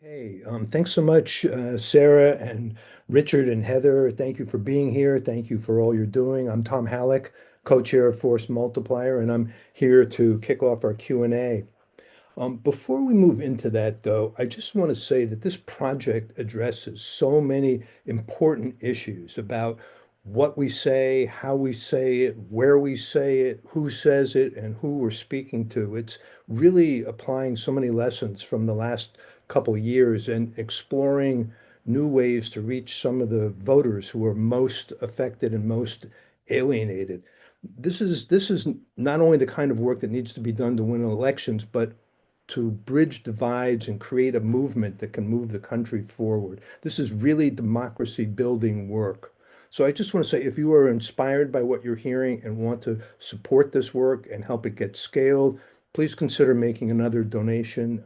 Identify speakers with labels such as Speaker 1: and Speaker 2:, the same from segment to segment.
Speaker 1: Hey, thanks so much, Sarah and Richard and Heather. Thank you for being here. Thank you for all you're doing. I'm Tom Hallock, co-chair of Force Multiplier, and I'm here to kick off our Q&A. Before we move into that, though, I just want to say that this project addresses so many important issues about what we say, how we say it, where we say it, who says it, and who we're speaking to. It's really applying so many lessons from the last couple years and exploring new ways to reach some of the voters who are most affected and most alienated. This is not only the kind of work that needs to be done to win elections, but to bridge divides and create a movement that can move the country forward. This is really democracy building work. So I just want to say, if you are inspired by what you're hearing and want to support this work and help it get scaled, please consider making another donation.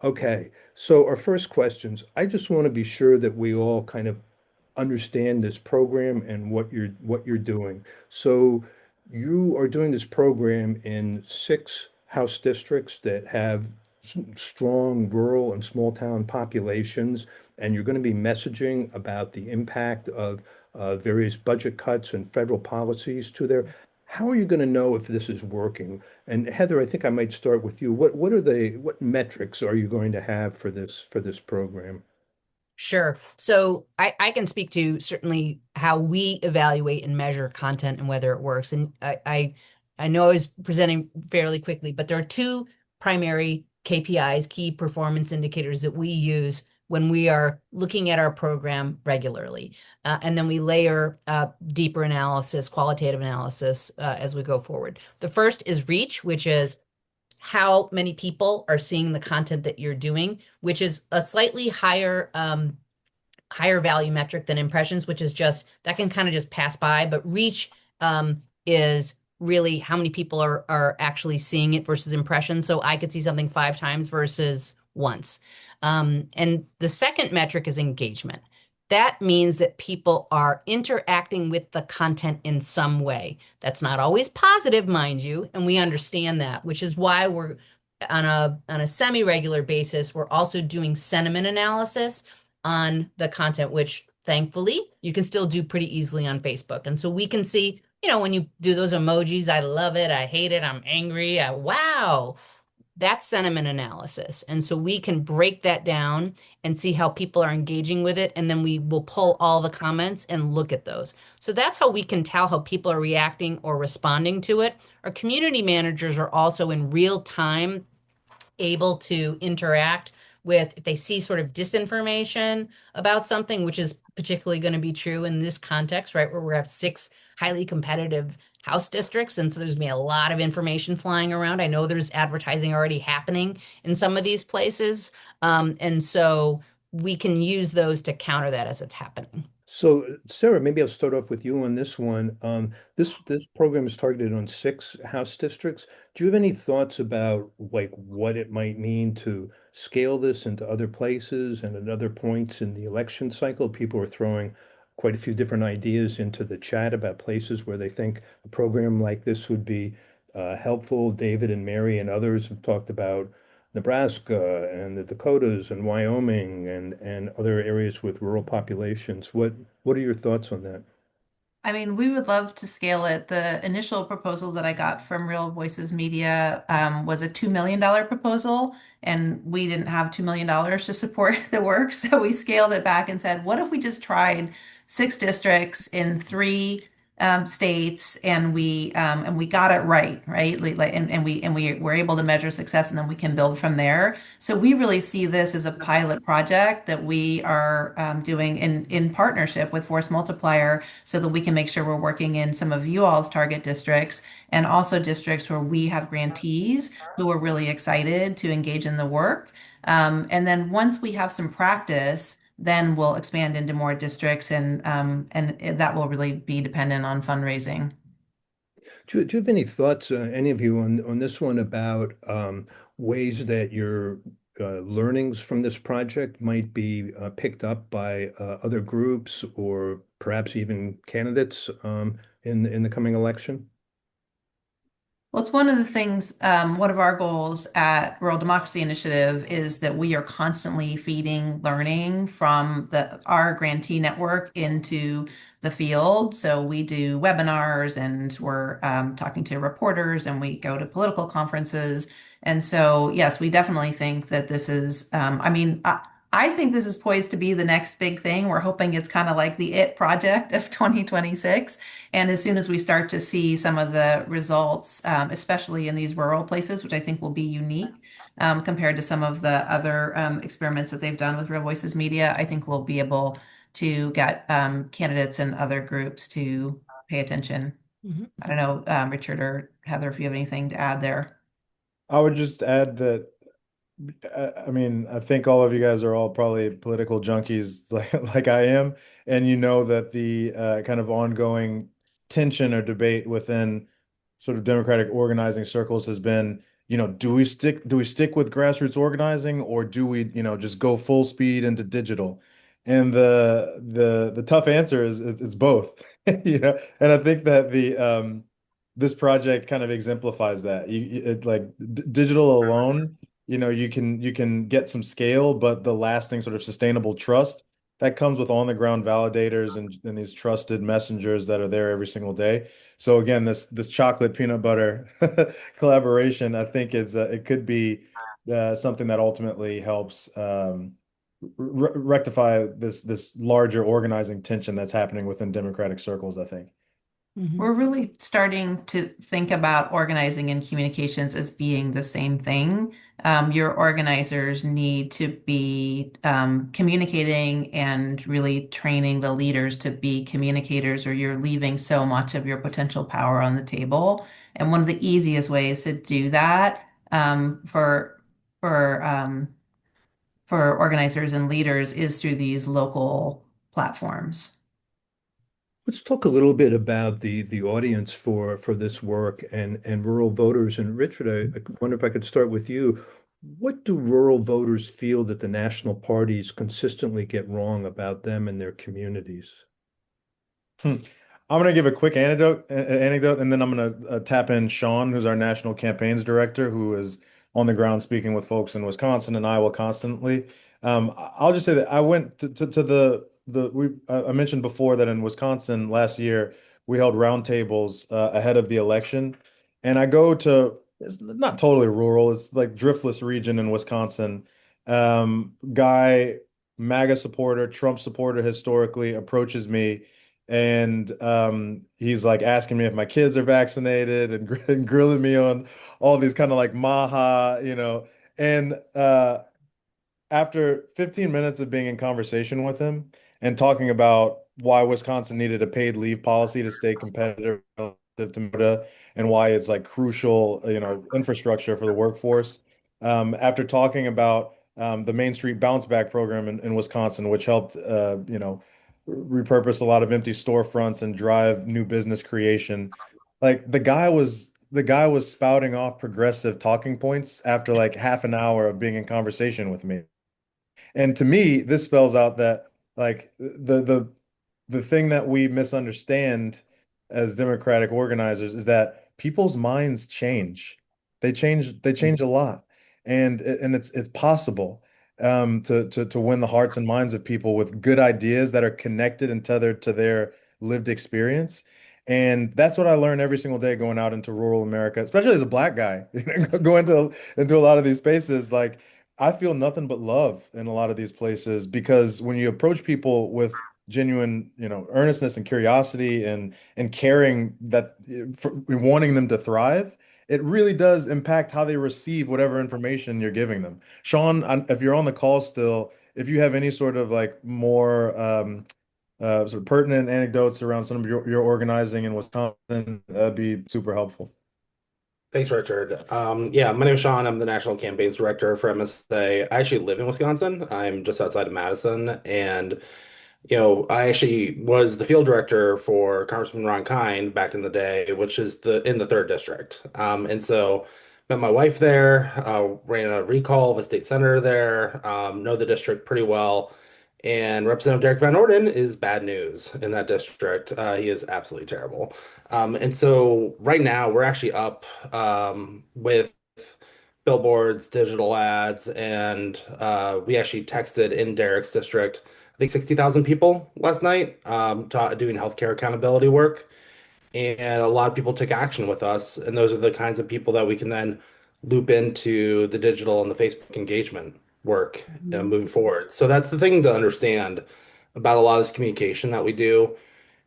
Speaker 1: Okay, so our first questions. I just want to be sure that we all kind of understand this program and what you're doing. So you are doing this program in six House districts that have strong rural and small town populations, and you're going to be messaging about the impact of various budget cuts and federal policies to there. How are you going to know if this is working? And Heather, I think I might start with you. What metrics are you going to have for this program?
Speaker 2: Sure. So I can speak to certainly how we evaluate and measure content and whether it works. And I know I was presenting fairly quickly, but there are two primary KPIs, key performance indicators that we use when we are looking at our program regularly. And then we layer deeper analysis, qualitative analysis as we go forward. The first is reach, which is how many people are seeing the content that you're doing, which is a slightly higher value metric than impressions, which is just that can kind of just pass by. But reach is really how many people are actually seeing it versus impressions. So I could see something 5 times versus once. And the second metric is engagement. That means that people are interacting with the content in some way. That's not always positive, mind you, and we understand that, which is why we're on a semi-regular basis, we're also doing sentiment analysis on the content, which thankfully you can still do pretty easily on Facebook. And so we can see, when you do those emojis, I love it, I hate it, I'm angry, wow, that's sentiment analysis. And so we can break that down and see how people are engaging with it. And then we will pull all the comments and look at those. So that's how we can tell how people are reacting or responding to it. Our community managers are also in real time able to interact with if they see sort of disinformation about something, which is particularly going to be true in this context, right, where we have six highly competitive house districts. And so there's going to be a lot of information flying around. I know there's advertising already happening in some of these places. And so we can use those to counter that as it's happening.
Speaker 1: So, Sarah, maybe I'll start off with you on this one. This program is targeted on six House districts. Do you have any thoughts about like what it might mean to scale this into other places and at other points in the election cycle? People are throwing quite a few different ideas into the chat about places where they think a program like this would be helpful. David and Mary and others have talked about Nebraska and the Dakotas and Wyoming and other areas with rural populations. What are your thoughts on that?
Speaker 3: I mean, we would love to scale it. The initial proposal that I got from Real Voices Media was a $2 million proposal, and we didn't have $2 million to support the work. So we scaled it back and said, what if we just tried six districts in three states, and we got it right, right? And we were able to measure success, and then we can build from there. So we really see this as a pilot project that we are doing in partnership with Force Multiplier so that we can make sure we're working in some of you all's target districts and also districts where we have grantees who are really excited to engage in the work. And then once we have some practice, then we'll expand into more districts, and that will really be dependent on fundraising.
Speaker 1: Do you have any thoughts, any of you, on this one about ways that your learnings from this project might be picked up by other groups or perhaps even candidates in the coming election?
Speaker 3: Well, it's one of the things, one of our goals at Rural Democracy Initiative is that we are constantly feeding learning from our grantee network into the field. So we do webinars and we're talking to reporters and we go to political conferences. And so, yes, we definitely think that this is, I think this is poised to be the next big thing. We're hoping it's kind of like the IT project of 2026. And as soon as we start to see some of the results, especially in these rural places, which I think will be unique compared to some of the other experiments that they've done with Real Voices Media, I think we'll be able to get candidates and other groups to pay attention.
Speaker 2: Mhm.
Speaker 3: I don't know, Richard or Heather, if you have anything to add there.
Speaker 4: I would just add that I mean, I think all of you guys are all probably political junkies like I am, and you know that the kind of ongoing tension or debate within sort of Democratic organizing circles has been, do we stick with grassroots organizing or do we, just go full speed into digital? And the tough answer is it's both, And I think that the this project kind of exemplifies that. Like digital alone you can get some scale, but the lasting sort of sustainable trust that comes with on the ground validators and these trusted messengers that are there every single day. So again, this chocolate peanut butter collaboration, I think it could be something that ultimately helps rectify this larger organizing tension that's happening within Democratic circles, I think.
Speaker 2: Mhm.
Speaker 3: We're really starting to think about organizing and communications as being the same thing. Your organizers need to be communicating and really training the leaders to be communicators, or you're leaving so much of your potential power on the table. And one of the easiest ways to do that for for organizers and leaders is through these local platforms.
Speaker 1: Let's talk a little bit about the audience for this work and rural voters. And Richard, I wonder if I could start with you. What do rural voters feel that the national parties consistently get wrong about them and their communities?
Speaker 4: Hmm. I'm gonna give a quick anecdote, and then I'm gonna tap in Sean, who's our national campaigns director, who is on the ground speaking with folks in Wisconsin and Iowa constantly. I'll just say that I went to I mentioned before that in Wisconsin last year we held roundtables ahead of the election, and I go to it's not totally rural, it's like driftless region in Wisconsin. Guy, MAGA supporter, Trump supporter historically approaches me and he's like asking me if my kids are vaccinated and, and grilling me on all these kind of like maha. And after 15 minutes of being in conversation with him and talking about why Wisconsin needed a paid leave policy to stay competitive relative to Minnesota and why it's like crucial, infrastructure for the workforce. After talking about the Main Street Bounce Back program in Wisconsin, which helped, repurpose a lot of empty storefronts and drive new business creation. Like the guy was spouting off progressive talking points after like half an hour of being in conversation with me. And to me, this spells out that like the thing that we misunderstand as democratic organizers is that people's minds change. They change a lot. And it's possible to win the hearts and minds of people with good ideas that are connected and tethered to their lived experience. And that's what I learn every single day going out into rural America, especially as a black guy, going into a lot of these spaces. Like I feel nothing but love in a lot of these places because when you approach people with genuine, earnestness and curiosity and caring that for wanting them to thrive, it really does impact how they receive whatever information you're giving them. Sean, if you're on the call still, if you have any sort of like more sort of pertinent anecdotes around some of your organizing in Wisconsin, that'd be super helpful.
Speaker 5: Thanks, Richard. Yeah, my name is Sean. I'm the National Campaigns Director for MSA. I actually live in Wisconsin. I'm just outside of Madison. And, I actually was the field director for Congressman Ron Kind back in the day, which is in the third district. And so met my wife there, ran a recall of a state senator there, know the district pretty well. And Representative Derek Van Orden is bad news in that district. He is absolutely terrible. And so right now we're actually up with billboards, digital ads, and we actually texted in Derek's district, I think 60,000 people last night doing healthcare accountability work. And a lot of people took action with us. And those are the kinds of people that we can then loop into the digital and the Facebook engagement work
Speaker 2: Mhm.
Speaker 5: moving forward. So that's the thing to understand about a lot of this communication that we do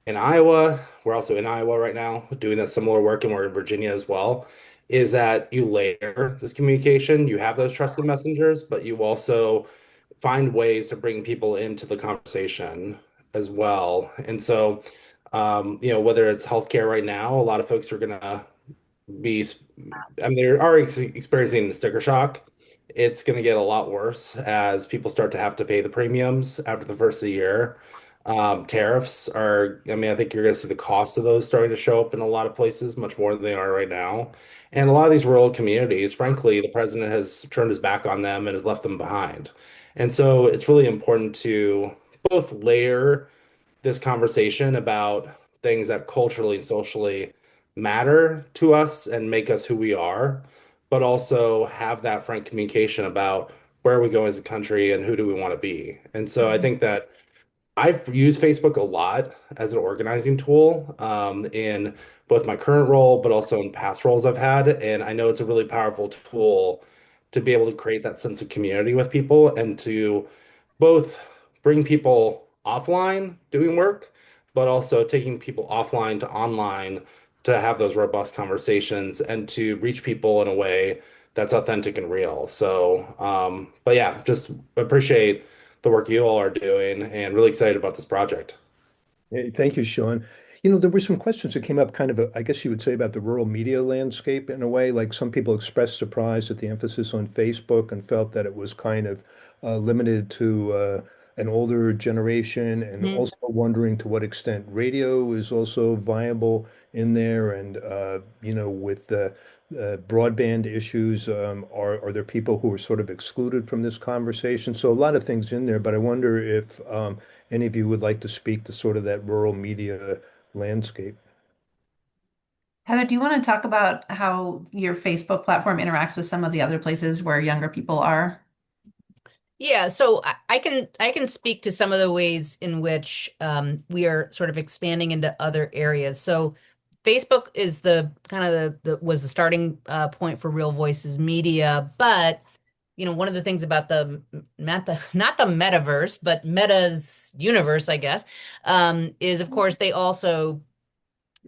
Speaker 5: in Iowa. We're also in Iowa right now doing that similar work, and we're in Virginia as well. Is that you layer this communication, you have those trusted messengers, but you also find ways to bring people into the conversation as well. And so, whether it's healthcare right now, a lot of folks are gonna be, I mean, they are experiencing the sticker shock. It's going to get a lot worse as people start to have to pay the premiums after the first of the year. Tariffs are, I mean, I think you're going to see the cost of those starting to show up in a lot of places much more than they are right now. And a lot of these rural communities, frankly, the president has turned his back on them and has left them behind. And so it's really important to both layer this conversation about things that culturally and socially matter to us and make us who we are, but also have that frank communication about where are we going as a country and who do we want to be. And so I
Speaker 2: Mhm.
Speaker 5: think that I've used Facebook a lot as an organizing tool in both my current role, but also in past roles I've had. And I know it's a really powerful tool to be able to create that sense of community with people and to both bring people offline doing work, but also taking people offline to online to have those robust conversations and to reach people in a way that's authentic and real. So, but yeah, just appreciate the work you all are doing and really excited about this project.
Speaker 1: Hey, thank you, Sean. There were some questions that came up kind of, I guess you would say, about the rural media landscape in a way. Like some people expressed surprise at the emphasis on Facebook and felt that it was kind of limited to an older generation, and
Speaker 2: Mhm.
Speaker 1: also wondering to what extent radio is also viable in there. And, with the broadband issues, are there people who are sort of excluded from this conversation? So a lot of things in there, but I wonder if any of you would like to speak to sort of that rural media landscape?
Speaker 3: Heather, do you want to talk about how your Facebook platform interacts with some of the other places where younger people are?
Speaker 2: Yeah, so I can speak to some of the ways in which we are sort of expanding into other areas. So Facebook is the kind of the was the starting point for Real Voices Media, but one of the things about the not the metaverse, but Meta's universe, I guess, is of course they also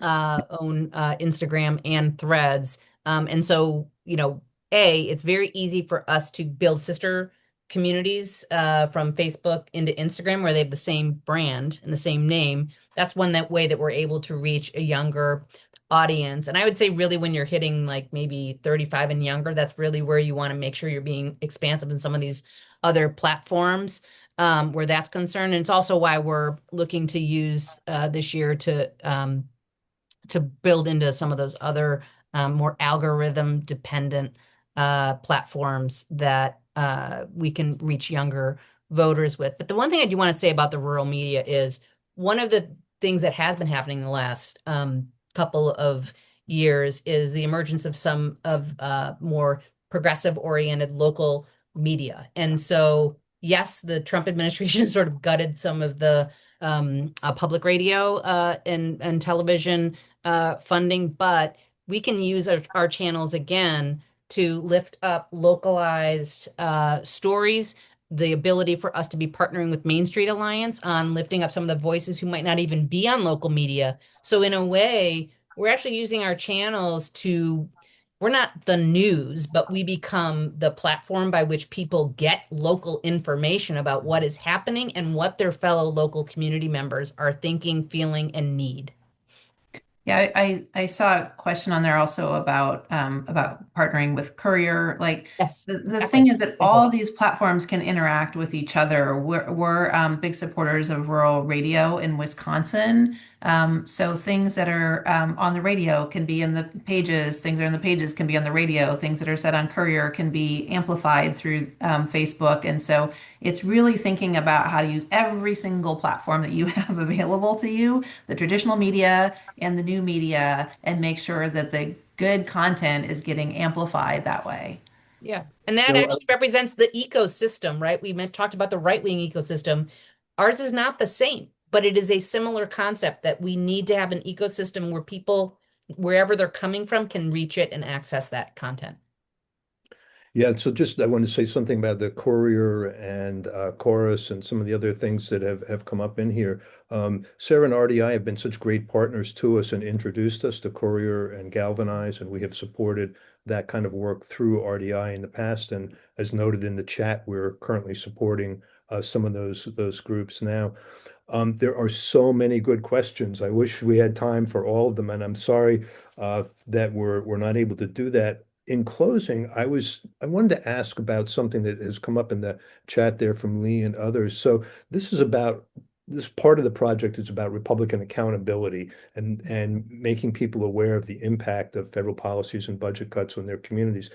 Speaker 2: own Instagram and Threads. And so, it's very easy for us to build sister communities from Facebook into Instagram where they have the same brand and the same name. That's one that way that we're able to reach a younger audience. And I would say really when you're hitting like maybe 35 and younger, that's really where you want to make sure you're being expansive in some of these other platforms where that's concerned. And it's also why we're looking to use this year to build into some of those other more algorithm dependent platforms that we can reach younger voters with. But the one thing I do want to say about the rural media is one of the things that has been happening in the last couple of years is the emergence of some of more progressive oriented local media. And so, yes, the Trump administration sort of gutted some of the public radio and television funding, but we can use our channels again to lift up localized stories, the ability for us to be partnering with Main Street Alliance on lifting up some of the voices who might not even be on local media. So in a way, we're actually using our channels to, we're not the news, but we become the platform by which people get local information about what is happening and what their fellow local community members are thinking, feeling, and need.
Speaker 3: Yeah, I saw a question on there also about partnering with Courier. Like
Speaker 2: Yes,
Speaker 3: the thing
Speaker 2: exactly.
Speaker 3: is that all these platforms can interact with each other. We're big supporters of rural radio in Wisconsin. So things that are on the radio can be in the pages. Things that are in the pages can be on the radio. Things that are said on Courier can be amplified through Facebook. And so it's really thinking about how to use every single platform that you have available to you, the traditional media and the new media, and make sure that the good content is getting amplified that way.
Speaker 2: Yeah. And that
Speaker 1: You know,
Speaker 2: actually represents the ecosystem, right? Talked about the right-wing ecosystem. Ours is not the same, but it is a similar concept that we need to have an ecosystem where people, wherever they're coming from, can reach it and access that content.
Speaker 1: yeah, so just I want to say something about the Courier and Chorus and some of the other things that have come up in here. Sarah and RDI have been such great partners to us and introduced us to Courier and Galvanize, and we have supported that kind of work through RDI in the past. And as noted in the chat, we're currently supporting some of those groups now. There are so many good questions. I wish we had time for all of them, and I'm sorry that we're not able to do that. In closing, I wanted to ask about something that has come up in the chat there from Lee and others. So this part of the project is about Republican accountability and making people aware of the impact of federal policies and budget cuts on their communities.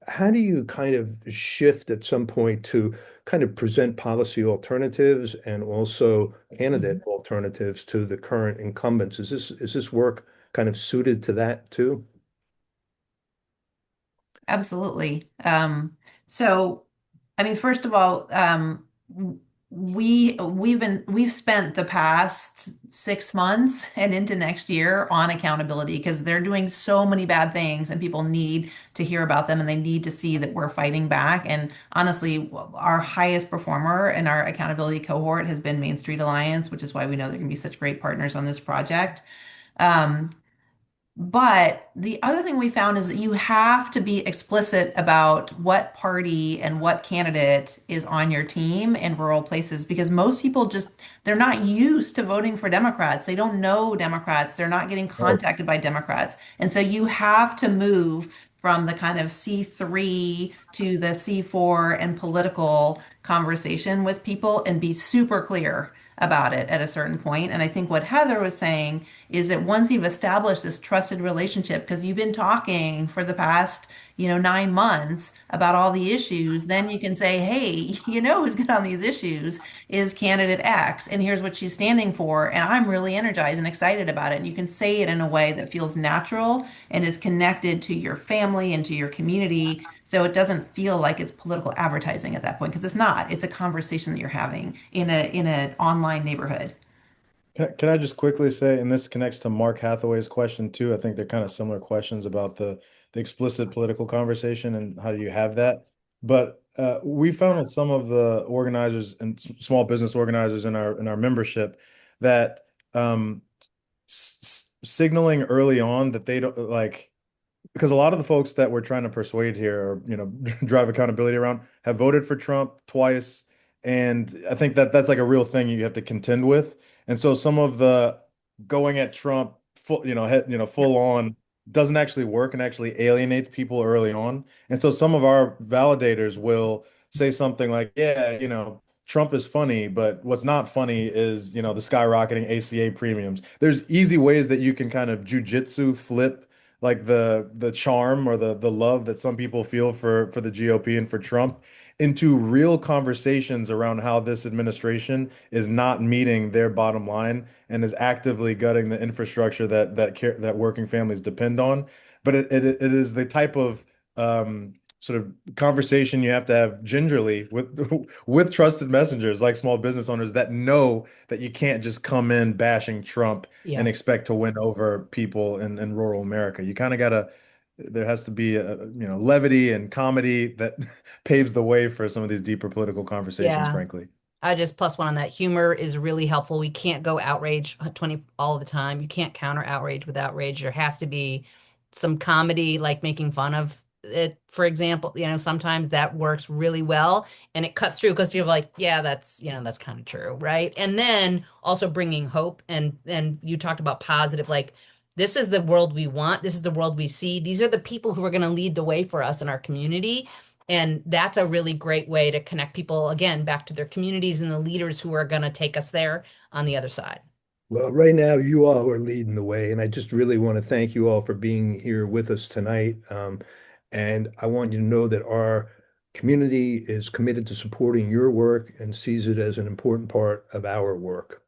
Speaker 1: How do you kind of shift at some point to kind of present policy alternatives and also candidate alternatives to the current incumbents? Is this work kind of suited to that too?
Speaker 3: Absolutely. So, I mean, first of all, we've spent the past 6 months and into next year on accountability because they're doing so many bad things and people need to hear about them and they need to see that we're fighting back. And honestly, our highest performer in our accountability cohort has been Main Street Alliance, which is why we know they're going to be such great partners on this project. Um, but the other thing we found is that you have to be explicit about what party and what candidate is on your team in rural places because most people just, they're not used to voting for Democrats. They don't know Democrats. They're not getting
Speaker 1: Oh,
Speaker 3: contacted by Democrats. And so you have to move from the kind of C3 to the C4 and political conversation with people and be super clear about it at a certain point. And I think what Heather was saying is that once you've established this trusted relationship, because you've been talking for the past, 9 months about all the issues, then you can say, hey, who's good on these issues is candidate X, and here's what she's standing for. And I'm really energized and excited about it. And you can say it in a way that feels natural and is connected to your family and to your community. So it doesn't feel like it's political advertising at that point, because it's not. It's a conversation that you're having in an online neighborhood.
Speaker 4: Can I just quickly say, and this connects to Mark Hathaway's question too. I think they're kind of similar questions about the explicit political conversation and how do you have that. But we found with some of the organizers and small business organizers in our membership that signaling early on that they don't like because a lot of the folks that we're trying to persuade here or drive accountability around have voted for Trump twice, and I think that that's like a real thing you have to contend with. And so some of the going at Trump full full on doesn't actually work and actually alienates people early on. And so some of our validators will say something like, yeah, Trump is funny, but what's not funny is, the skyrocketing ACA premiums. There's easy ways that you can kind of jujitsu flip like the charm or the love that some people feel for the GOP and for Trump into real conversations around how this administration is not meeting their bottom line and is actively gutting the infrastructure that working families depend on. But it is the type of sort of conversation you have to have gingerly with with trusted messengers like small business owners that know that you can't just come in bashing Trump and
Speaker 2: Yeah.
Speaker 4: expect to win over people in rural America. You kind of gotta, there has to be levity and comedy that paves the way for some of these deeper political conversations,
Speaker 2: Yeah.
Speaker 4: frankly.
Speaker 2: I just plus one on that. Humor is really helpful. We can't go outrage 20 all the time. You can't counter outrage with outrage. There has to be some comedy, like making fun of it, for example. Sometimes that works really well and it cuts through because people are like, yeah, that's kind of true, right? And then also bringing hope and you talked about positive, like this is the world we want. This is the world we see. These are the people who are going to lead the way for us in our community. And that's a really great way to connect people again back to their communities and the leaders who are going to take us there on the other side.
Speaker 1: Well, right now you all are leading the way, and I just really want to thank you all for being here with us tonight. And I want you to know that our community is committed to supporting your work and sees it as an important part of our work.